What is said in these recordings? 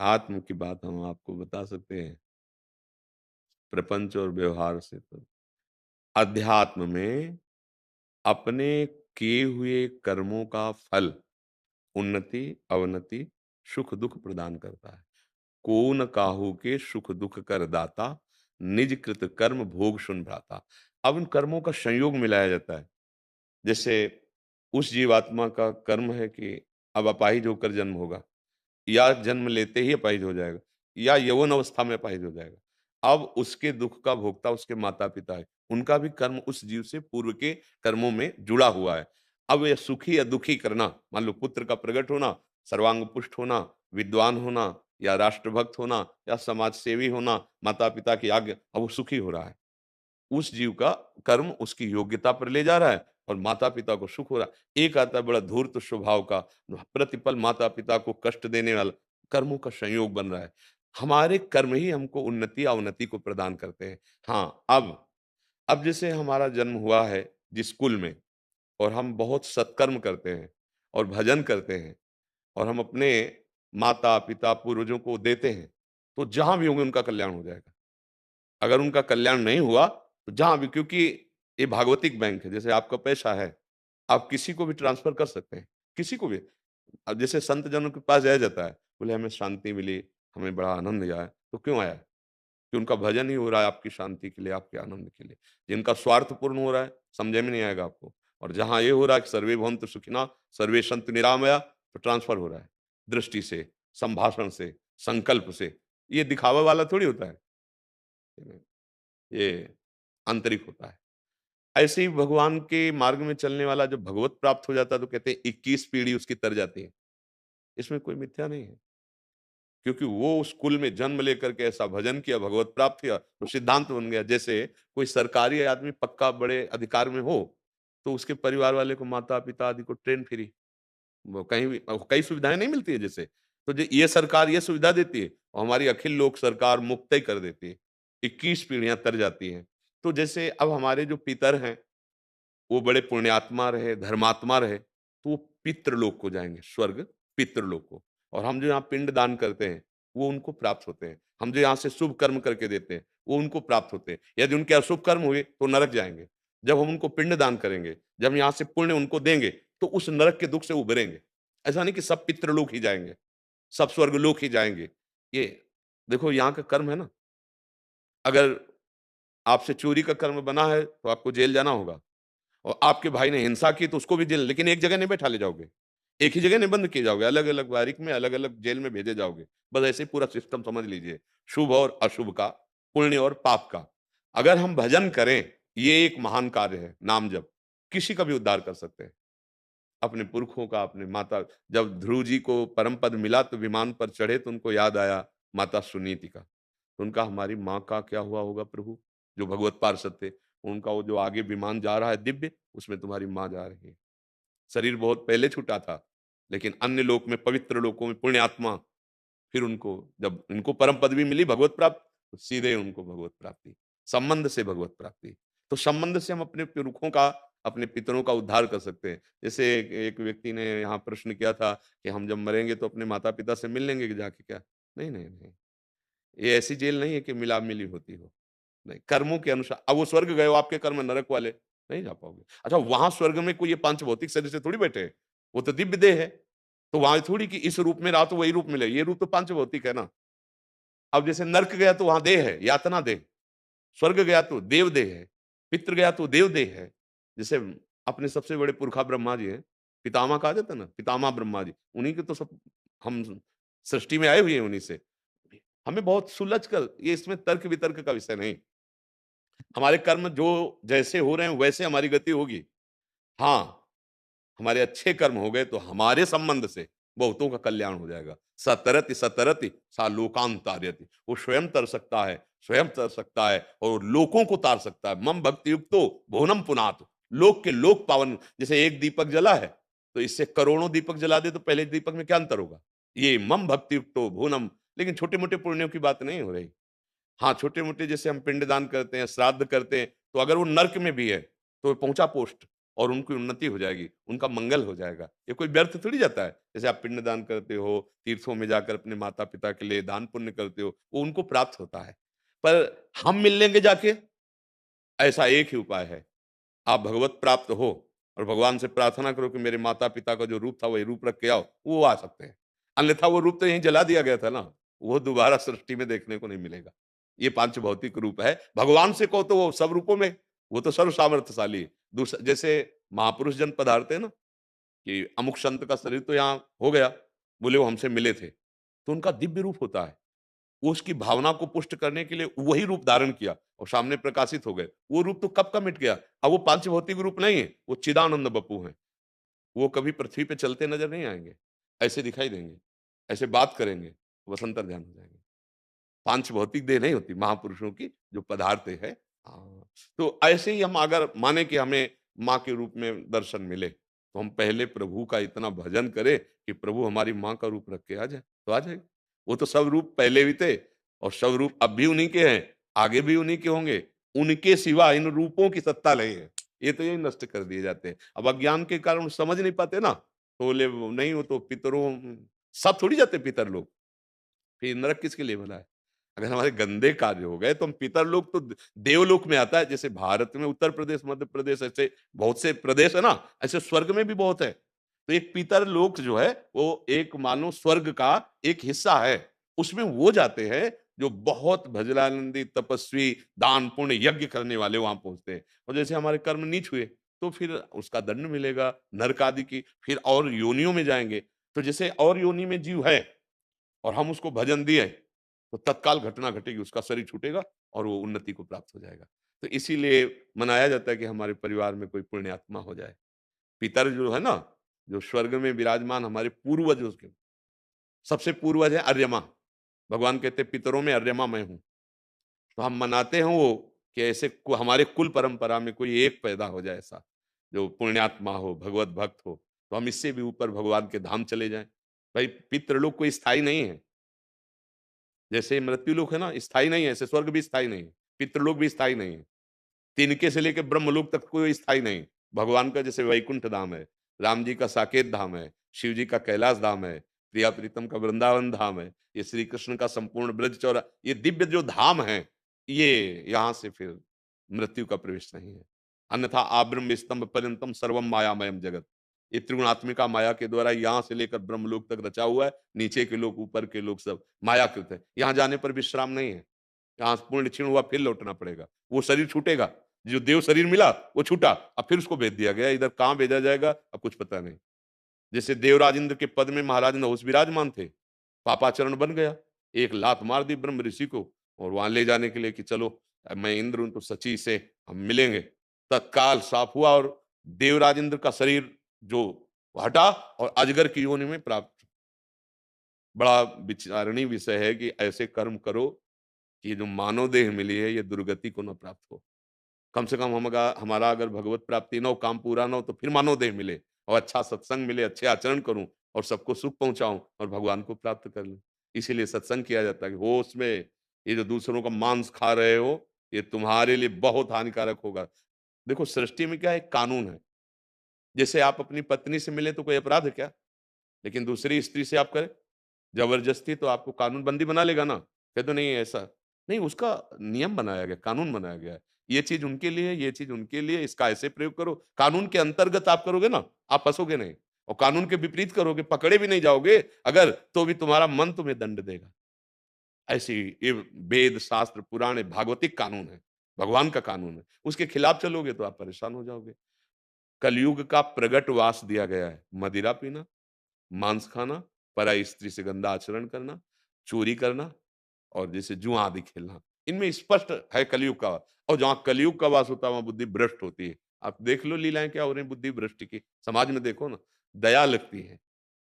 आत्म की बात हम आपको बता सकते हैं, प्रपंच और व्यवहार से तो। अध्यात्म में अपने किए हुए कर्मों का फल उन्नति, अवनति, सुख-दुःख प्रदान करता है। को न काहू के सुख दुःख कर दाता, निज कृत कर्म भोग सुन भ्राता। अब उन कर्मों का संयोग मिलाया जाता है। जैसे उस जीवात्मा का कर्म है कि अब अपाहिज होकर जन्म होगा, या जन्म लेते ही अपाहिज हो जाएगा, या यौवन अवस्था में अपाहिज हो जाएगा। अब उसके दुःख का भोगता उसके माता-पिता है। उनका भी कर्म उस जीव से पूर्व के कर्मों में जुड़ा हुआ है। अब ये सुखी या दुखी करना, मान लो पुत्र का प्रकट होना, सर्वांग पुष्ट होना, विद्वान होना या राष्ट्रभक्त होना या समाज सेवी होना, माता-पिता की आज्ञा, अब वो सुखी हो रहा है। उस जीव का कर्म उसकी योग्यता पर ले जा रहा है और माता-पिता को सुख हो रहा है। एक आता है बड़ा धूर्त स्वभाव का, प्रतिपल माता-पिता को कष्ट देने वाला, कर्मों का संयोग बन रहा है। हमारे कर्म ही हमको उन्नति, अवनति को प्रदान करते हैं। हाँ, अब जैसे हमारा जन्म हुआ है जिस कुल में, और हम बहुत सत्कर्म करते हैं और भजन करते हैं और हम अपने माता-पिता, पूर्वजों को देते हैं, तो जहाँ भी होंगे उनका कल्याण हो जाएगा। अगर उनका कल्याण नहीं हुआ, तो जहाँ भी, क्योंकि ये भागवतिक बैंक है, जैसे आपका पैसा है, आप किसी को भी ट्रांसफ़र कर सकते हैं, किसी को भी। अब जैसे संत जनों के पास जाया जाता है, बोले हमें शांति मिली, हमें बड़ा आनंद आया, तो क्यों आया? कि उनका भजन ही हो रहा है आपकी शांति के लिए, आपके आनंद के लिए। जिनका स्वार्थ पूर्ण हो रहा है, समझ में नहीं आएगा आपको। और जहाँ ये हो रहा है कि सर्वे भवन्तु सुखिनः, सर्वे सन्तु निरामया, तो ट्रांसफ़र हो रहा है, दृष्टि से, संभाषण से, संकल्प से। ये दिखावा वाला थोड़ी होता है। ये आंतरिक होता है। ऐसे ही भगवान के मार्ग में चलने वाला जब भगवत प्राप्त हो जाता है तो कहते हैं 21 पीढ़ी उसकी तर जाती है। इसमें कोई मिथ्या नहीं है। क्योंकि वो उस कुल में जन्म लेकर के ऐसा भजन किया, भगवत प्राप्त किया, तो सिद्धांत बन गया। जैसे कोई सरकारी आदमी पक्का बड़े अधिकार में हो, तो उसके परिवार वाले को, माता-पिता आदि को ट्रेन फ्री, वो कहीं भी कई सुविधाएँ नहीं मिलती है जैसे। तो ये सरकार ये सुविधा देती है और हमारी अखिल लोक सरकार मुक्त ही कर देती है। 21 पीढ़ियाँ तर जाती हैं। तो जैसे अब हमारे जो पितर हैं, वो बड़े पुण्यात्मा रहे, धर्मात्मा रहे, तो वो पितृलोक को जाएँगे, स्वर्ग पितृलोक को। और हम जो यहाँ पिंड दान करते हैं, वो उनको प्राप्त होते हैं। हम जो यहाँ से शुभ कर्म करके देते हैं, वो उनको प्राप्त होते हैं। यदि उनके अशुभ कर्म हुए, तो नरक जाएँगे। जब हम उनको पिंड दान करेंगे, जब यहाँ से पुण्य उनको देंगे, तो उस नरक के दुःख से उभरेंगे। ऐसा नहीं कि सब पितृलोक ही जाएँगे, सब स्वर्गलोक ही जाएँगे। ये देखो यहाँ का कर्म है ना, अगर आपसे चोरी का कर्म बना है, तो आपको जेल जाना होगा। और आपके भाई ने हिंसा की तो उसको भी जेल, लेकिन एक जगह नहीं बैठा ले जाओगे। एक ही जगह नहीं बंद किए जाओगे, अलग-अलग बारीक में अलग-अलग जेल में भेजे जाओगे। बस ऐसे ही पूरा सिस्टम समझ लीजिए, शुभ और अशुभ का, पुण्य और पाप का। अगर हम भजन करें, ये एक महान कार्य है, नाम जप, किसी का भी उद्धार कर सकते हैं। अपने पुरखों का, अपने माता, जब ध्रुव जी को परम पद मिला तो विमान पर चढ़े तो उनको याद आया माता सुनीति का। तो उनका हमारी माँ का क्या हुआ होगा प्रभु, जो भगवत पार्षद थे, उनका वो जो आगे विमान जा रहा है दिव्य, उसमें तुम्हारी माँ जा रही है। शरीर बहुत पहले छूटा था, लेकिन अन्य लोक में, पवित्र लोकों में पुण्यात्मा, फिर उनको जब इनको परम पदवी मिली भगवत प्राप्त, तो सीधे उनको भगवत प्राप्ति, संबंध से भगवत प्राप्ति। तो संबंध से हम अपने पुरखों का, अपने पितरों का उद्धार कर सकते हैं। जैसे एक एक व्यक्ति ने यहाँ प्रश्न किया था कि हम जब मरेंगे तो अपने माता-पिता से मिल लेंगे कि जाके क्या? नहीं, नहीं, नहीं। ये ऐसी जेल नहीं है कि मिला-मिली होती हो। नहीं, कर्मों के अनुसार, अब वो स्वर्ग गए हो, आपके कर्म नरक वाले, नहीं जा पाओगे। अच्छा, वहाँ स्वर्ग में कोई ये पांच भौतिक शरीर से थोड़ी बैठे हैं, वो तो दिव्य देह है। तो वहाँ थोड़ी कि इस रूप में रहा तो वही रूप मिले, ये रूप तो पांच भौतिक है ना। अब जैसे नर्क गया तो वहाँ देह है, यातना देह, स्वर्ग गया तो देव देह है, पितृ गया तो देव देह है। जैसे अपने सबसे बड़े पुरखा ब्रह्मा जी हैं, पितामह कहा जाता है ना, पितामह ब्रह्मा जी, उन्हीं के तो सब हम सृष्टि में आए हुए हैं उन्हीं से। हमें बहुत सुलझ कर, ये इसमें तर्क-वितर्क का विषय नहीं। हमारे कर्म जो जैसे हो रहे हैं वैसे हमारी गति होगी। हाँ, हमारे अच्छे कर्म हो गए तो हमारे संबंध से बहुतों का कल्याण हो जाएगा। सतरति सतरति सा लोकान तारयति। वो स्वयं तर सकता है, स्वयं तर सकता है और लोकों को तार सकता है। मम भक्ति युक्तो भुवनम पुनातु। लोक के लोक पावन, जैसे एक दीपक जला है, तो इससे करोड़ों दीपक जला दे तो पहले दीपक में क्या अंतर होगा? ये मम भक्ति युक्तो भुवनम, लेकिन छोटे-मोटे पुण्यों की बात नहीं हो रही। हाँ, छोटे-मोटे जैसे हम पिंडदान करते हैं, श्राद्ध करते हैं, तो अगर वो नर्क में भी है, तो पहुँचा पोस्ट। और उनकी उन्नति हो जाएगी, उनका मंगल हो जाएगा। ये कोई व्यर्थ थोड़ी जाता है। जैसे आप पिंडदान करते हो, तीर्थों में जाकर अपने माता-पिता के लिए दान पुण्य करते हो, वो उनको प्राप्त होता है। पर हम मिल लेंगे जाके, ऐसा एक ही उपाय है। आप भगवत प्राप्त हो और भगवान से प्रार्थना करो कि मेरे माता-पिता का जो रूप था वही रूप रख के आओ, वो आ सकते हैं। अन्यथा वो रूप तो यहीं जला दिया गया था ना, वो दोबारा सृष्टि में देखने को नहीं मिलेगा। ये पांच भौतिक रूप है। भगवान से कहो तो वो सब रूपों में, वो तो सर्व सामर्थ्यशाली है। जैसे महापुरुष जन पधारते हैं ना कि अमुक संत का शरीर तो यहाँ हो गया, बोले वो हमसे मिले थे। तो उनका दिव्य रूप होता है। वो उसकी भावना को पुष्ट करने के लिए वही रूप धारण किया और सामने प्रकाशित हो गए। वो रूप तो कब का मिट गया। अब वो पांच भौतिक रूप नहीं है, वो चिदानंद बप्पू हैं। वो कभी पृथ्वी पे चलते नजर नहीं आएंगे, ऐसे दिखाई देंगे, ऐसे बात करेंगे, वसंतर ध्यान हो जाएंगे। पांच भौतिक देह नहीं होती महापुरुषों की जो पदार्थ है। हाँ, तो ऐसे ही हम अगर माने कि हमें माँ के रूप में दर्शन मिले, तो हम पहले प्रभु का इतना भजन करें कि प्रभु हमारी माँ का रूप रख के आ जाए, तो आ जाएगा। वो तो सब रूप पहले भी थे और सब रूप अब भी उन्हीं के हैं, आगे भी उन्हीं के होंगे। उनके सिवा इन रूपों की सत्ता नहीं है। ये तो यही नष्ट कर दिए जाते हैं। अब अज्ञान के कारण समझ नहीं पाते ना, तो बोले नहीं वो तो पितरों, सब थोड़ी जाते पितर लोग। फिर नरक किसके लिए बना है? अगर हमारे गंदे कार्य हो गए तो हम पितर लोग तो देवलोक में आता है। जैसे भारत में उत्तर प्रदेश, मध्य प्रदेश, ऐसे बहुत से प्रदेश है ना, ऐसे स्वर्ग में भी बहुत है। तो एक पितर लोक जो है वो एक मानो स्वर्ग का एक हिस्सा है। उसमें वो जाते हैं जो बहुत भजनानंदी तपस्वी दान पुण्य यज्ञ करने वाले वहां पहुंचते हैं। और जैसे हमारे कर्म नीच हुए तो फिर उसका दंड मिलेगा नरक आदि की, फिर और योनियों में जाएंगे। तो जैसे और योनि में जीव है और हम उसको भजन दिए, तो तत्काल घटना घटेगी, उसका शरीर छूटेगा और वो उन्नति को प्राप्त हो जाएगा। तो इसीलिए मनाया जाता है कि हमारे परिवार में कोई पुण्यात्मा हो जाए। पितर जो है ना, जो स्वर्ग में विराजमान हमारे पूर्वज, उसके सबसे पूर्वज है अर्यमा। भगवान कहते हैं पितरों में अर्यमा मैं हूँ। तो हम मनाते हैं वो कि ऐसे हमारे कुल परंपरा में कोई एक पैदा हो जाए ऐसा, जो पुण्यात्मा हो, भगवत भक्त हो, तो हम इससे भी ऊपर भगवान के धाम चले जाएँ। भाई पितृलोक कोई स्थायी नहीं है। जैसे मृत्युलोक है ना, स्थायी नहीं है, ऐसे स्वर्ग भी स्थायी नहीं है, पितृलोक भी स्थायी नहीं है। तिनके से लेके ब्रह्मलोक तक कोई स्थायी नहीं। भगवान का जैसे वैकुंठ धाम है, राम जी का साकेत धाम है, शिव जी का कैलाश धाम है, प्रिया प्रीतम का वृंदावन धाम है, ये श्री कृष्ण का संपूर्ण ब्रज चौरा, ये दिव्य जो धाम है, ये यहाँ से फिर मृत्यु का प्रवेश नहीं है। अन्यथा आब्रह्म स्तंभ पर्यंतम सर्वम मायामयम जगत। ये त्रिगुणात्मिका माया के द्वारा यहाँ से लेकर ब्रह्मलोक तक रचा हुआ है। नीचे के लोग, ऊपर के लोग सब मायाकृत है। यहाँ जाने पर विश्राम नहीं है। यहाँ पूर्ण क्षीण हुआ फिर लौटना पड़ेगा। वो शरीर छूटेगा, जो देव शरीर मिला वो छूटा, अब फिर उसको भेज दिया गया, इधर कहाँ भेजा जाएगा अब कुछ पता नहीं। जैसे देवराज इंद्र के पद में महाराज नहुष विराजमान थे, पापाचरण बन गया, एक लात मार दी ब्रह्म ऋषि को और वहां ले जाने के लिए कि चलो अब मैं इंद्र हूं तो सची से हम मिलेंगे। तत्काल साफ हुआ और देवराज इंद्र का शरीर जो हटा और अजगर की योनि में प्राप्त। बड़ा विचारणीय विषय है कि ऐसे कर्म करो कि ये जो मानव देह मिली है ये दुर्गति को न प्राप्त हो। कम से कम हमारा अगर भगवत प्राप्ति न हो, काम पूरा न हो, तो फिर मानव देह मिले और अच्छा सत्संग मिले, अच्छे आचरण करूं और सबको सुख पहुंचाऊं और भगवान को प्राप्त कर लूं। इसीलिए सत्संग किया जाता है कि होश में, ये जो दूसरों का मांस खा रहे हो ये तुम्हारे लिए बहुत हानिकारक होगा। देखो सृष्टि में क्या है, एक कानून है। जैसे आप अपनी पत्नी से मिले तो कोई अपराध है क्या? लेकिन दूसरी स्त्री से आप करें जबरदस्ती, तो आपको कानून बंदी बना लेगा ना। कह दो नहीं ऐसा नहीं, उसका नियम बनाया गया, कानून बनाया गया है। ये चीज उनके लिए, ये चीज उनके लिए, इसका ऐसे प्रयोग करो। कानून के अंतर्गत आप करोगे ना, आप फंसोगे नहीं। और कानून के विपरीत करोगे, पकड़े भी नहीं जाओगे अगर, तो भी तुम्हारा मन तुम्हें दंड देगा। ऐसी ये वेद शास्त्र पुराण भागवतिक कानून है, भगवान का कानून है। उसके खिलाफ चलोगे तो आप परेशान हो जाओगे। कलयुग का प्रगट वास दिया गया है, मदिरा पीना, मांस खाना, पराई स्त्री से गंदा आचरण करना, चोरी करना और जैसे जुआ आदि खेलना, इनमें स्पष्ट है कलयुग का। और जहाँ कलयुग का वास होता है वहाँ बुद्धि भ्रष्ट होती है। आप देख लो लीलाएं क्या हो रही हैं बुद्धि भ्रष्ट की, समाज में देखो ना, दया लगती है।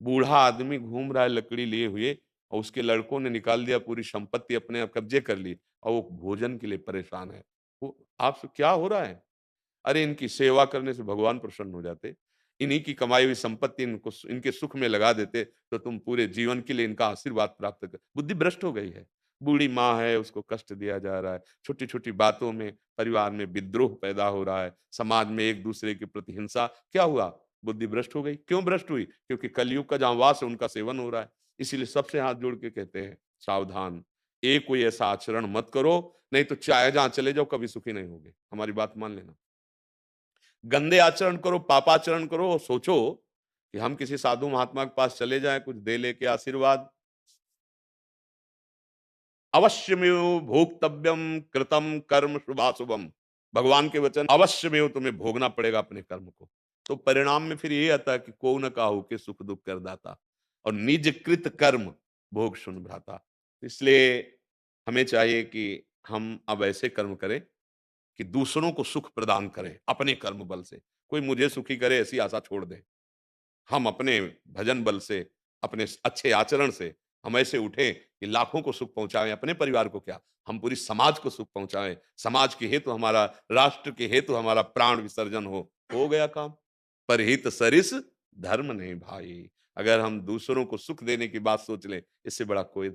बूढ़ा आदमी घूम रहा है लकड़ी लिए हुए और उसके लड़कों ने निकाल दिया, पूरी संपत्ति अपने आप कब्जे कर ली और वो भोजन के लिए परेशान है। वो आपसे क्या हो रहा है? अरे इनकी सेवा करने से भगवान प्रसन्न हो जाते। इन्हीं की कमाई हुई संपत्ति इनको, इनके सुख में लगा देते तो तुम पूरे जीवन के लिए इनका आशीर्वाद प्राप्त कर। बुद्धि भ्रष्ट हो गई है। बूढ़ी माँ है, उसको कष्ट दिया जा रहा है, छोटी-छोटी बातों में परिवार में विद्रोह पैदा हो रहा है, समाज में एक-दूसरे के प्रति हिंसा, क्या हुआ? बुद्धि भ्रष्ट हो गई। क्यों भ्रष्ट हुई? क्योंकि कलयुग का जहाँ वास है, उनका सेवन हो रहा है। इसीलिए सबसे हाथ जोड़ के कहते हैं, सावधान, एक कोई ऐसा आचरण मत करो, नहीं तो चाहे जहाँ चले जाओ, कभी सुखी नहीं होगे। हमारी बात मान लेना। गंदे आचरण करो, पापाचरण करो और सोचो कि हम किसी साधु महात्मा के पास चले जाएँ, कुछ दे लेके आशीर्वाद, अवश्यमेव भोक्तव्यम कृतम कर्म शुभाशुभम। भगवान के वचन, अवश्यमेव तुम्हें भोगना पड़ेगा अपने कर्म को। तो परिणाम में फिर ये आता है कि को न काहू के सुख दुख कर दाता और निज कृत कर्म भोग सुन भ्राता। इसलिए हमें चाहिए कि हम अब ऐसे कर्म करें कि दूसरों को सुख प्रदान करें अपने कर्म बल से। कोई मुझे सुखी करे ऐसी आशा छोड़ दें। हम अपने भजन बल से, अपने अच्छे आचरण से हम ऐसे उठें कि लाखों को सुख पहुँचाएँ, अपने परिवार को क्या, हम पूरी समाज को सुख पहुँचाएँ। समाज के हेतु हमारा, राष्ट्र के हेतु हमारा प्राण विसर्जन हो गया काम। परहित सरिस धर्म नहीं भाई। अगर हम दूसरों को सुख देने की बात सोच लें, इससे बड़ा कोई